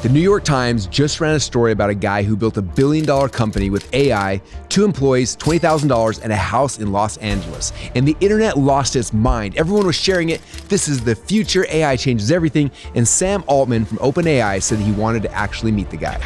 The New York Times just ran a story about a guy who built $1 billion company with AI, 2 employees, $20,000, and a house in Los Angeles. And the internet lost its mind. Everyone was sharing it. This is the future. AI changes everything. And Sam Altman from OpenAI said he wanted to actually meet the guy.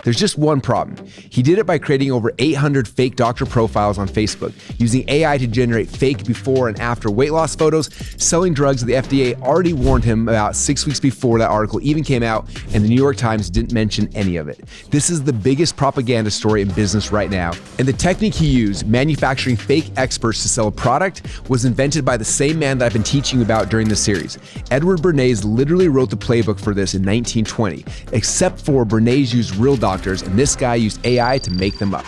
There's just one problem. He did it by creating over 800 fake doctor profiles on Facebook, using AI to generate fake before and after weight loss photos, selling drugs that the FDA already warned him about 6 weeks before that article even came out, and the New York Times didn't mention any of it. This is the biggest propaganda story in business right now. And the technique he used, manufacturing fake experts to sell a product, was invented by the same man that I've been teaching you about during this series. Edward Bernays literally wrote the playbook for this in 1920, except for Bernays used real doctors, and this guy used AI to make them up.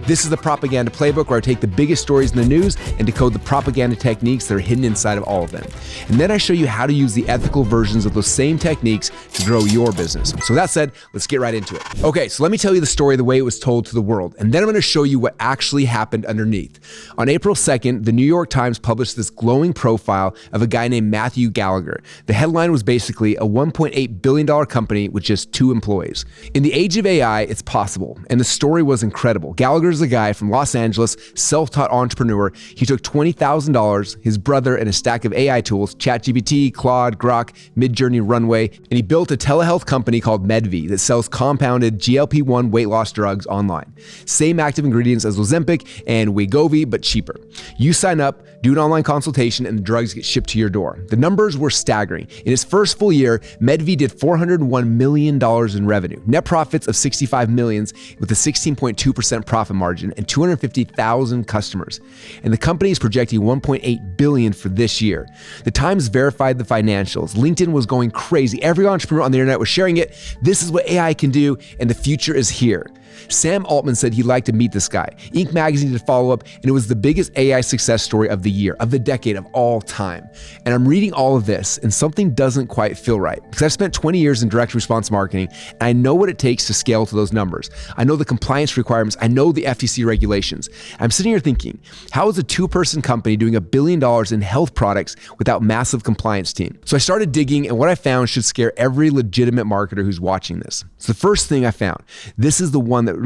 This is the Propaganda Playbook, where I take the biggest stories in the news and decode the propaganda techniques that are hidden inside of all of them. And then I show you how to use the ethical versions of those same techniques to grow your business. So that said, let's get right into it. Okay, so let me tell you the story the way it was told to the world, and then I'm gonna show you what actually happened underneath. On April 2nd, the New York Times published this glowing profile of a guy named Matthew Gallagher. The headline was basically a $1.8 billion company with just 2 employees. In the age of AI, it's possible, and the story was incredible. Gallagher's a guy from Los Angeles, self-taught entrepreneur. He took $20,000, his brother, and a stack of AI tools, ChatGPT, Claude, Grok, Midjourney, Runway, and he built a telehealth company called Medvi that sells compounded GLP-1 weight loss drugs online. Same active ingredients as Ozempic and Wegovy, but cheaper. You sign up, do an online consultation, and the drugs get shipped to your door. The numbers were staggering. In its first full year, Medvi did $401 million in revenue, net profits of $65 million with a 16.2% profit margin, and 250,000 customers. And the company is projecting $1.8 billion for this year. The Times verified the financials. LinkedIn was going crazy. Every entrepreneur on the internet was sharing it. This is what AI can do, and the future is here. Sam Altman said he'd like to meet this guy. Inc. magazine did follow up, and it was the biggest AI success story of the year, of the decade, of all time. And I'm reading all of this, and something doesn't quite feel right. Because I've spent 20 years in direct response marketing, and I know what it takes to scale to those numbers. I know the compliance requirements. I know the FTC regulations. I'm sitting here thinking, how is a 2-person company doing $1 billion in health products without massive compliance team? So I started digging, and what I found should scare every legitimate marketer who's watching this. So the first thing I found, this is the one that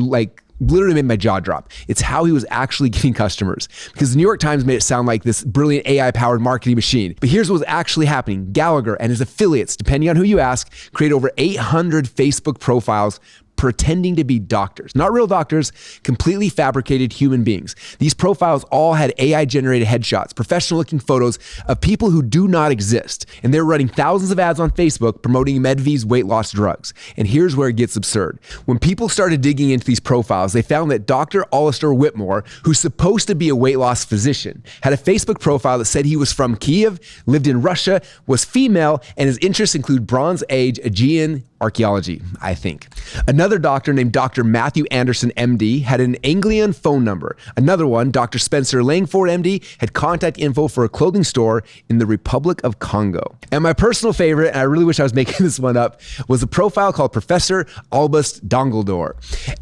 literally made my jaw drop. It's how he was actually getting customers. Because the New York Times made it sound like this brilliant AI-powered marketing machine. But here's what was actually happening. Gallagher and his affiliates, depending on who you ask, create over 800 Facebook profiles pretending to be doctors, not real doctors, completely fabricated human beings. These profiles all had AI-generated headshots, professional-looking photos of people who do not exist. And they're running thousands of ads on Facebook promoting Medvi's weight loss drugs. And here's where it gets absurd. When people started digging into these profiles, they found that Dr. Alistair Whitmore, who's supposed to be a weight loss physician, had a Facebook profile that said he was from Kyiv, lived in Russia, was female, and his interests include Bronze Age, Aegean, Archaeology, I think. Another doctor named Dr. Matthew Anderson, MD, had an Anglian phone number. Another one, Dr. Spencer Langford, MD, had contact info for a clothing store in the Republic of Congo. And my personal favorite, and I really wish I was making this one up, was a profile called Professor Albust Dongledore.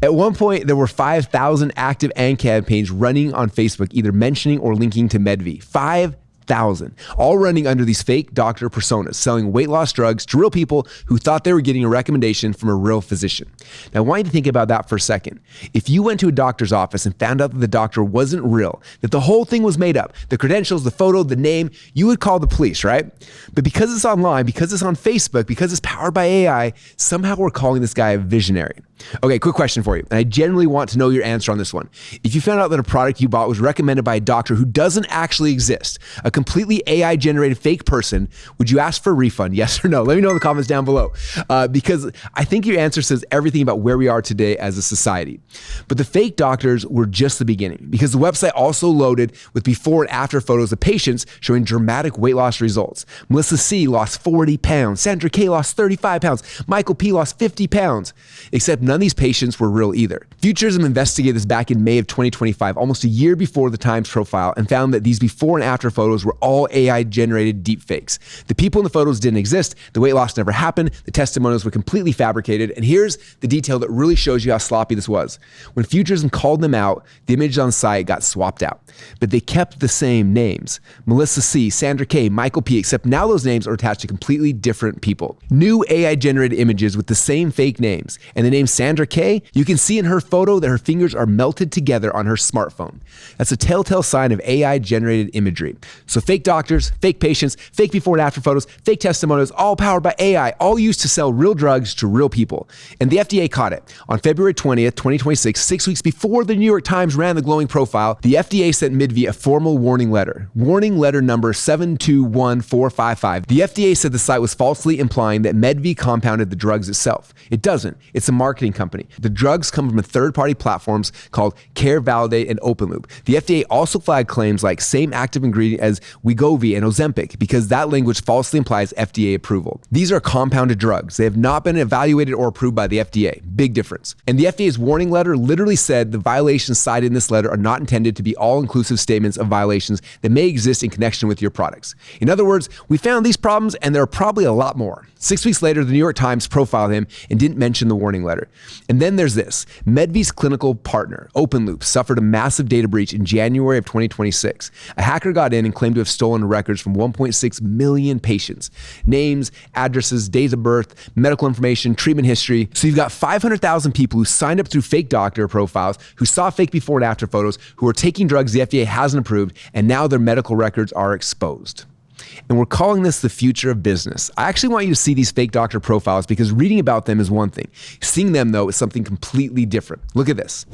At one point, there were 5,000 active ad campaigns running on Facebook, either mentioning or linking to Medvi. 5,000, all running under these fake doctor personas, selling weight loss drugs to real people who thought they were getting a recommendation from a real physician. Now, I want you to think about that for a second. If you went to a doctor's office and found out that the doctor wasn't real, that the whole thing was made up, the credentials, the photo, the name, you would call the police, right? But because it's online, because it's on Facebook, because it's powered by AI, somehow we're calling this guy a visionary. Okay, quick question for you, and I genuinely want to know your answer on this one. If you found out that a product you bought was recommended by a doctor who doesn't actually exist, a completely AI-generated fake person, would you ask for a refund, yes or no? Let me know in the comments down below, because I think your answer says everything about where we are today as a society. But the fake doctors were just the beginning, because the website also loaded with before and after photos of patients showing dramatic weight loss results. Melissa C. lost 40 pounds, Sandra K. lost 35 pounds, Michael P. lost 50 pounds, except none of these patients were real either. Futurism investigated this back in May of 2025, almost a year before the Times profile, and found that these before and after photos were were all AI-generated deepfakes. The people in the photos didn't exist, the weight loss never happened, the testimonials were completely fabricated, and here's the detail that really shows you how sloppy this was. When Futurism called them out, the images on site got swapped out. But they kept the same names. Melissa C, Sandra K, Michael P, except now those names are attached to completely different people. New AI-generated images with the same fake names. And the name Sandra K, you can see in her photo that her fingers are melted together on her smartphone. That's a telltale sign of AI-generated imagery. So fake doctors, fake patients, fake before and after photos, fake testimonials, all powered by AI, all used to sell real drugs to real people. And the FDA caught it. On February 20th, 2026, 6 weeks before the New York Times ran the glowing profile, the FDA sent Midvie a formal warning letter. Warning letter number 721455. The FDA said the site was falsely implying that Medvie compounded the drugs itself. It doesn't. It's a marketing company. The drugs come from third-party platforms called Care, Validate, and OpenLoop. The FDA also flagged claims like same active ingredient as Wegovy and Ozempic because that language falsely implies FDA approval. These are compounded drugs. They have not been evaluated or approved by the FDA. Big difference. And the FDA's warning letter literally said the violations cited in this letter are not intended to be all-inclusive statements of violations that may exist in connection with your products. In other words, we found these problems and there are probably a lot more. 6 weeks later, the New York Times profiled him and didn't mention the warning letter. And then there's this. Medvie's clinical partner, OpenLoop, suffered a massive data breach in January of 2026. A hacker got in and claimed to have stolen records from 1.6 million patients. Names, addresses, dates of birth, medical information, treatment history. So you've got 500,000 people who signed up through fake doctor profiles, who saw fake before and after photos, who are taking drugs the FDA hasn't approved, and now their medical records are exposed. And we're calling this the future of business. I actually want you to see these fake doctor profiles because reading about them is one thing. Seeing them, though, is something completely different. Look at this.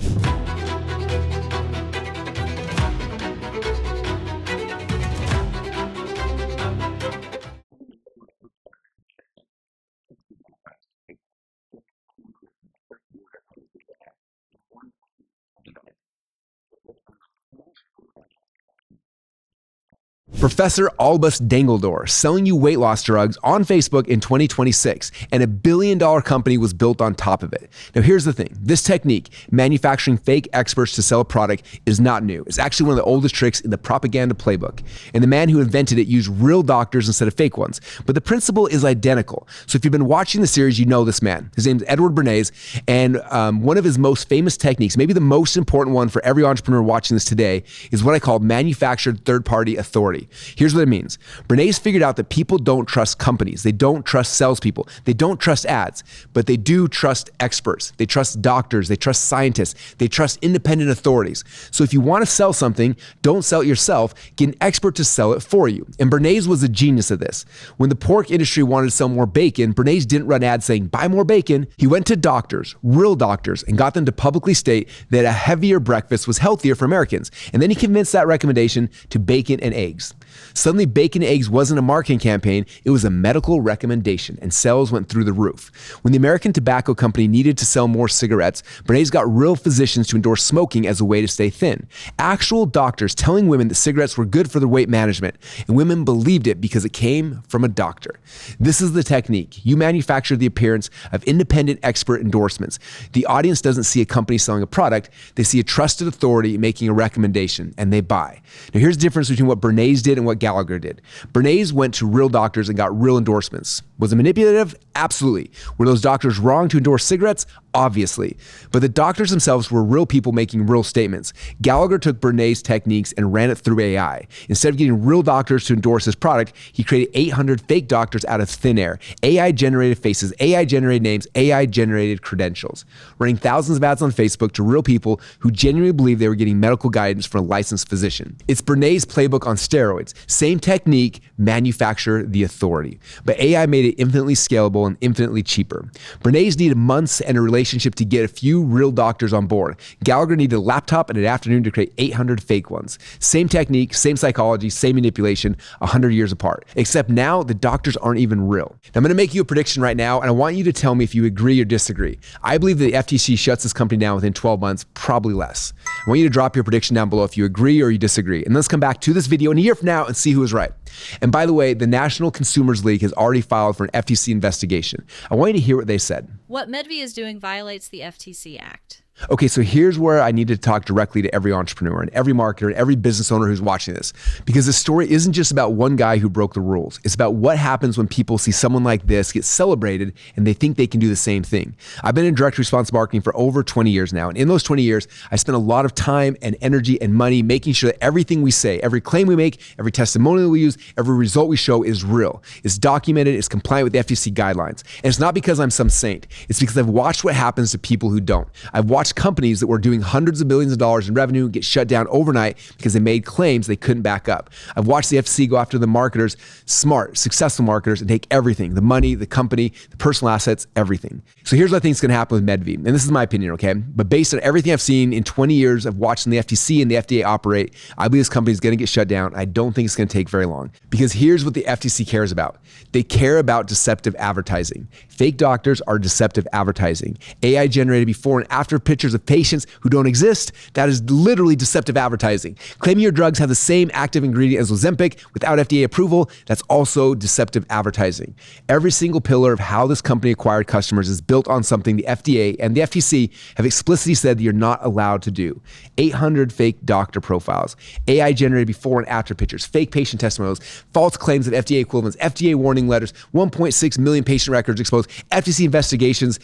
Professor Albust Dongledore selling you weight loss drugs on Facebook in 2026, and $1 billion company was built on top of it. Now here's the thing, this technique, manufacturing fake experts to sell a product, is not new. It's actually one of the oldest tricks in the propaganda playbook. And the man who invented it used real doctors instead of fake ones. But the principle is identical. So if you've been watching the series, you know this man. His name is Bernays, and one of his most famous techniques, maybe the most important one for every entrepreneur watching this today, is what I call manufactured third-party authority. Here's what it means. Bernays figured out that people don't trust companies. They don't trust salespeople. They don't trust ads, but they do trust experts. They trust doctors. They trust scientists. They trust independent authorities. So if you want to sell something, don't sell it yourself. Get an expert to sell it for you. And Bernays was a genius at this. When the pork industry wanted to sell more bacon, Bernays didn't run ads saying, buy more bacon. He went to doctors, real doctors, and got them to publicly state that a heavier breakfast was healthier for Americans. And then he convinced that recommendation to bacon and eggs. Suddenly, bacon and eggs wasn't a marketing campaign, it was a medical recommendation, and sales went through the roof. When the American Tobacco Company needed to sell more cigarettes, Bernays got real physicians to endorse smoking as a way to stay thin. Actual doctors telling women that cigarettes were good for their weight management, and women believed it because it came from a doctor. This is the technique. You manufacture the appearance of independent expert endorsements. The audience doesn't see a company selling a product, they see a trusted authority making a recommendation, and they buy. Now here's the difference between what Bernays did and what Gallagher did. Bernays went to real doctors and got real endorsements. Was it manipulative? Absolutely. Were those doctors wrong to endorse cigarettes? Obviously. But the doctors themselves were real people making real statements. Gallagher took Bernays' techniques and ran it through AI. Instead of getting real doctors to endorse his product, he created 800 fake doctors out of thin air. AI-generated faces, AI-generated names, AI-generated credentials. Running thousands of ads on Facebook to real people who genuinely believed they were getting medical guidance from a licensed physician. It's Bernays' playbook on steroids. Same technique, manufacture the authority. But AI made it infinitely scalable and infinitely cheaper. Bernays needed months and a relationship to get a few real doctors on board. Gallagher needed a laptop and an afternoon to create 800 fake ones. Same technique, same psychology, same manipulation, 100 years apart. Except now the doctors aren't even real. Now I'm going to make you a prediction right now, and I want you to tell me if you agree or disagree. I believe that the FTC shuts this company down within 12 months, probably less. I want you to drop your prediction down below if you agree or you disagree. And let's come back to this video in a year from now and see who was right. And by the way, the National Consumers League has already filed for an FTC investigation. I want you to hear what they said. What Medvie is doing violates the FTC Act. Okay, so here's where I need to talk directly to every entrepreneur and every marketer and every business owner who's watching this. Because the story isn't just about one guy who broke the rules. It's about what happens when people see someone like this get celebrated and they think they can do the same thing. I've been in direct response marketing for over 20 years now. And in those 20 years, I spent a lot of time and energy and money making sure that everything we say, every claim we make, every testimonial we use, every result we show is real. It's documented, it's compliant with the FTC guidelines. And it's not because I'm some saint. It's because I've watched what happens to people who don't. I've watched companies that were doing hundreds of billions of dollars in revenue get shut down overnight because they made claims they couldn't back up. I've watched the FTC go after the marketers, smart, successful marketers, and take everything, the money, the company, the personal assets, everything. So here's what I think is going to happen with Medv. And this is my opinion, okay? But based on everything I've seen in 20 years of watching the FTC and the FDA operate, I believe this company is going to get shut down. I don't think it's going to take very long. Because here's what the FTC cares about. They care about deceptive advertising. Fake doctors are deceptive advertising. AI generated before and after pictures of patients who don't exist, that is literally deceptive advertising. Claiming your drugs have the same active ingredient as Ozempic without FDA approval, that's also deceptive advertising. Every single pillar of how this company acquired customers is built on something the FDA and the FTC have explicitly said that you're not allowed to do. 800 fake doctor profiles, AI generated before and after pictures, fake patient testimonials, false claims of FDA equivalents, FDA warning letters, 1.6 million patient records exposed, FTC investigations,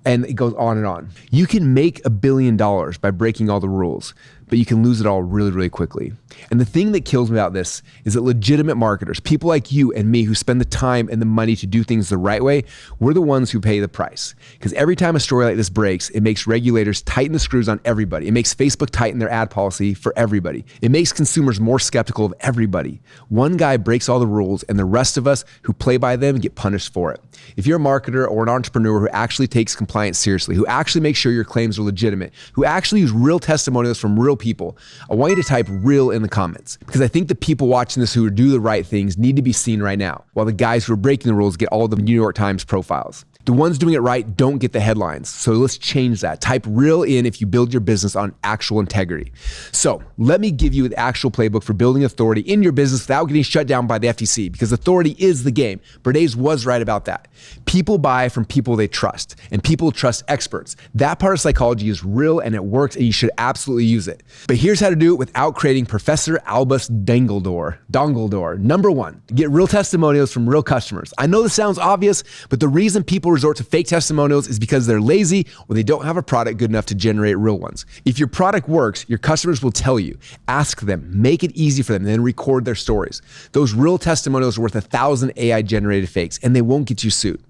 and it goes on and on. You can make $1 billion by breaking all the rules, but you can lose it all really, really quickly. And the thing that kills me about this is that legitimate marketers, people like you and me who spend the time and the money to do things the right way, we're the ones who pay the price. Because every time a story like this breaks, it makes regulators tighten the screws on everybody. It makes Facebook tighten their ad policy for everybody. It makes consumers more skeptical of everybody. One guy breaks all the rules and the rest of us who play by them get punished for it. If you're a marketer or an entrepreneur who actually takes compliance seriously, who actually makes sure your claims are legitimate, who actually use real testimonials from real people, I want you to type real in the comments, because I think the people watching this who do the right things need to be seen right now, while the guys who are breaking the rules get all the New York Times profiles. The ones doing it right don't get the headlines. So let's change that. Type real in if you build your business on actual integrity. So let me give you the actual playbook for building authority in your business without getting shut down by the FTC, because authority is the game. Bernays was right about that. People buy from people they trust, and people trust experts. That part of psychology is real and it works, and you should absolutely use it. But here's how to do it without creating Professor Albust Dongledore. Number one, get real testimonials from real customers. I know this sounds obvious, but the reason people resort to fake testimonials is because they're lazy or they don't have a product good enough to generate real ones. If your product works, your customers will tell you. Ask them, make it easy for them, and then record their stories. Those real testimonials are worth 1,000 AI generated fakes, and they won't get you sued.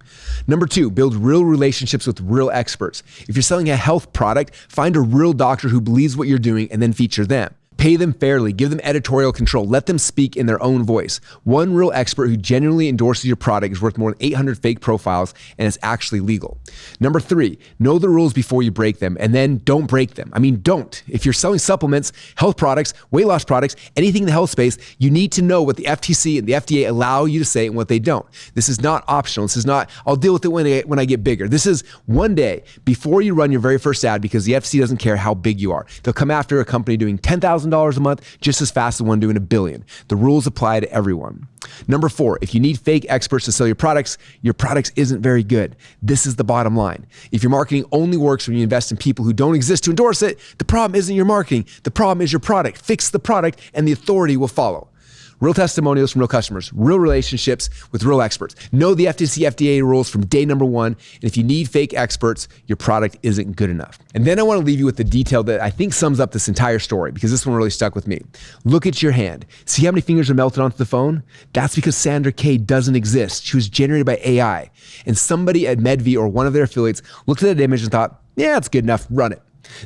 Number two, build real relationships with real experts. If you're selling a health product, find a real doctor who believes what you're doing and then feature them. Pay them fairly, give them editorial control, let them speak in their own voice. One real expert who genuinely endorses your product is worth more than 800 fake profiles, and it's actually legal. Number three, know the rules before you break them, and then don't break them. I mean, don't. If you're selling supplements, health products, weight loss products, anything in the health space, you need to know what the FTC and the FDA allow you to say and what they don't. This is not optional. This is not, I'll deal with it when I get bigger. This is one day before you run your very first ad, because the FTC doesn't care how big you are. They'll come after a company doing $10,000 a month just as fast as one doing $1 billion. The rules apply to everyone. Number four, if you need fake experts to sell your products isn't very good. This is the bottom line. If your marketing only works when you invest in people who don't exist to endorse it, the problem isn't your marketing. The problem is your product. Fix the product and the authority will follow. Real testimonials from real customers, real relationships with real experts. Know the FTC, FDA rules from day number one. And if you need fake experts, your product isn't good enough. And then I want to leave you with the detail that I think sums up this entire story, because this one really stuck with me. Look at your hand. See how many fingers are melted onto the phone? That's because Sandra K doesn't exist. She was generated by AI. And somebody at Medv or one of their affiliates looked at that image and thought, yeah, it's good enough, run it.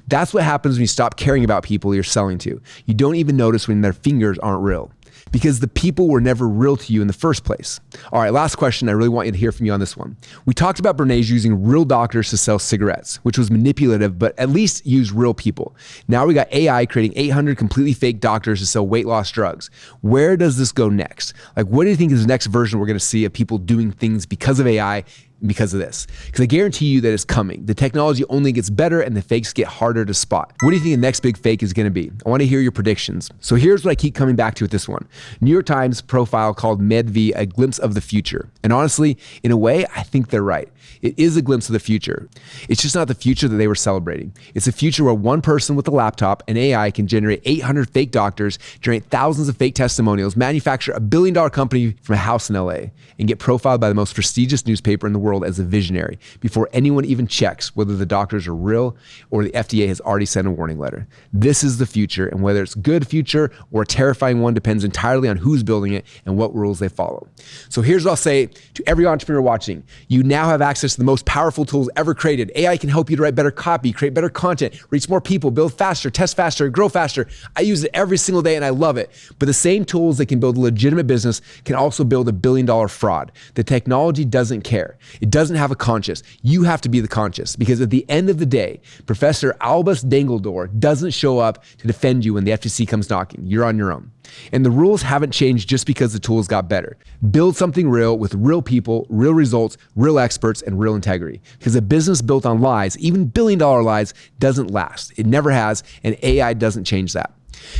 That's what happens when you stop caring about people you're selling to. You don't even notice when their fingers aren't real, because the people were never real to you in the first place. All right, last question. I really want you to hear from you on this one. We talked about Bernays using real doctors to sell cigarettes, which was manipulative, but at least use real people. Now we got AI creating 800 completely fake doctors to sell weight loss drugs. Where does this go next? Like, what do you think is the next version we're going to see of people doing things because of AI because of this. Because I guarantee you that it's coming. The technology only gets better and the fakes get harder to spot. What do you think the next big fake is going to be? I want to hear your predictions. So here's what I keep coming back to with this one. New York Times profile called Medv a glimpse of the future. And honestly, in a way, I think they're right. It is a glimpse of the future. It's just not the future that they were celebrating. It's a future where one person with a laptop and AI can generate 800 fake doctors, generate thousands of fake testimonials, manufacture a billion-dollar company from a house in LA, and get profiled by the most prestigious newspaper in the world as a visionary before anyone even checks whether the doctors are real or the FDA has already sent a warning letter. This is the future, and whether it's a good future or a terrifying one depends entirely on who's building it and what rules they follow. So here's what I'll say to every entrepreneur watching. You now have access to the most powerful tools ever created. AI can help you to write better copy, create better content, reach more people, build faster, test faster, grow faster. I use it every single day and I love it. But the same tools that can build a legitimate business can also build a billion-dollar fraud. The technology doesn't care. It doesn't have a conscience. You have to be the conscious, because at the end of the day, Professor Albust Dongledore doesn't show up to defend you when the FTC comes knocking. You're on your own. And the rules haven't changed just because the tools got better. Build something real with real people, real results, real experts, and real integrity. Because a business built on lies, even billion-dollar lies, doesn't last. It never has, and AI doesn't change that.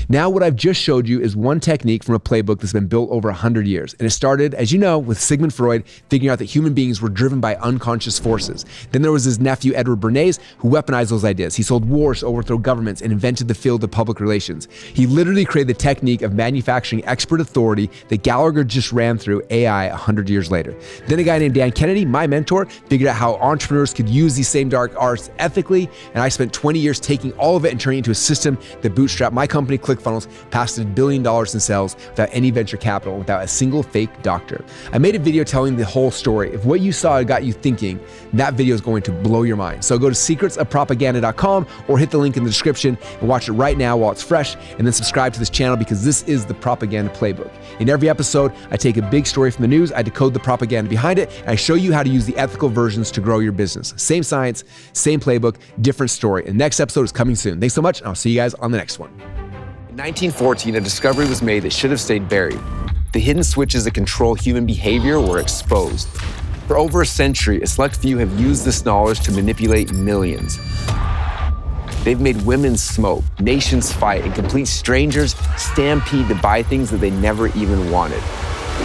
Now, what I've just showed you is one technique from a playbook that's been built over 100 years. And it started, as you know, with Sigmund Freud figuring out that human beings were driven by unconscious forces. Then there was his nephew, Edward Bernays, who weaponized those ideas. He sold wars to overthrow governments and invented the field of public relations. He literally created the technique of manufacturing expert authority that Gallagher just ran through AI 100 years later. Then a guy named Dan Kennedy, my mentor, figured out how entrepreneurs could use these same dark arts ethically. And I spent 20 years taking all of it and turning it into a system that bootstrapped my company, ClickFunnels, past $1 billion in sales without any venture capital, without a single fake doctor. I made a video telling the whole story. If what you saw got you thinking, that video is going to blow your mind. So go to secretsofpropaganda.com or hit the link in the description and watch it right now while it's fresh, and then subscribe to this channel because this is the Propaganda Playbook. In every episode, I take a big story from the news, I decode the propaganda behind it, and I show you how to use the ethical versions to grow your business. Same science, same playbook, different story. And the next episode is coming soon. Thanks so much, and I'll see you guys on the next one. In 1914, a discovery was made that should have stayed buried. The hidden switches that control human behavior were exposed. For over a century, a select few have used this knowledge to manipulate millions. They've made women smoke, nations fight, and complete strangers stampede to buy things that they never even wanted.